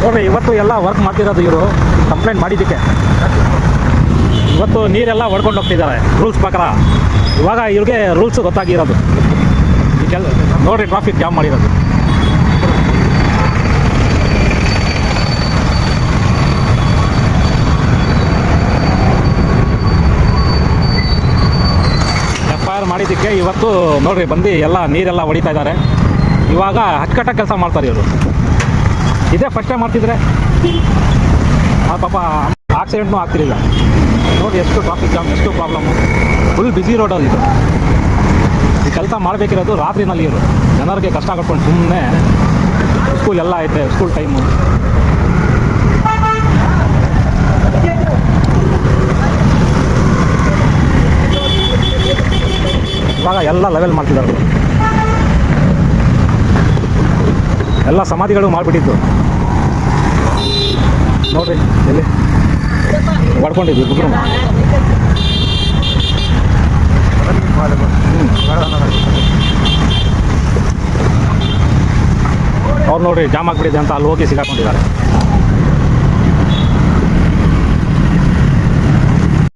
ನೋಡ್ರಿ ಇವತ್ತು ಎಲ್ಲ ವರ್ಕ್ ಮಾಡ್ತಿರೋದು ಇವರು ಕಂಪ್ಲೇಂಟ್ ಮಾಡಿದ್ದಕ್ಕೆ. ಇವತ್ತು ನೀರೆಲ್ಲ ಹೊಡ್ಕೊಂಡು ಹೋಗ್ತಿದ್ದಾರೆ ರೂಲ್ಸ್ ಪ್ರಕಾರ. ಇವಾಗ ಇವ್ರಿಗೆ ರೂಲ್ಸ್ ಗೊತ್ತಾಗಿರೋದು. ನೋಡ್ರಿ ಟ್ರಾಫಿಕ್ ಜಾಮ್ ಮಾಡಿರೋದು. FIR ಮಾಡಿದ್ದಕ್ಕೆ ಇವತ್ತು ನೋಡ್ರಿ ಬಂದು ಎಲ್ಲ ನೀರೆಲ್ಲ ಹೊಡಿತಾ ಇದ್ದಾರೆ. ಇವಾಗ ಅಚ್ಚುಕಟ್ಟಾಗಿ ಕೆಲಸ ಮಾಡ್ತಾರೆ ಇವರು. ಇದೇ ಫಸ್ಟ್ ಟೈಮ್ ಮಾಡ್ತಿದ್ರೆ ಪಾಪ ಆಕ್ಸಿಡೆಂಟ್ನೂ ಆಗ್ತಿರಲಿಲ್ಲ. ನೋಡಿ ಎಷ್ಟು ಟ್ರಾಫಿಕ್ ಜಾಮ್, ಎಷ್ಟು ಪ್ರಾಬ್ಲಮ್ಮು. ಫುಲ್ ಬ್ಯುಸಿ ರೋಡಲ್ಲಿ ಇದು. ಈ ಕೆಲಸ ಮಾಡಬೇಕಿರೋದು ರಾತ್ರಿನಲ್ಲಿ ಇವರು. ಜನರಿಗೆ ಕಷ್ಟ ಕೊಟ್ಕೊಂಡು ಸುಮ್ಮನೆ ಸ್ಕೂಲ್ ಎಲ್ಲ ಐತೆ, ಸ್ಕೂಲ್ ಟೈಮು. ಇವಾಗ ಎಲ್ಲ ಲೆವೆಲ್ ಮಾಡ್ತಿದ್ದಾರೆ. ಎಲ್ಲ ಸಮಾಧಿಗಳು ಮಾಡಿಬಿಟ್ಟಿದ್ದು ನೋಡ್ರಿ. ಎಲ್ಲಿ ಹೊಡ್ಕೊಂಡಿದ್ವಿ ಗುಡ್ರು. ಅವ್ರು ನೋಡ್ರಿ ಜಾಮ್ ಆಗಿಬಿಟ್ಟಿದೆ ಅಂತ ಅಲ್ಲಿ ಹೋಗಿ ಸಿಗಾಕೊಂಡಿದ್ದಾರೆ.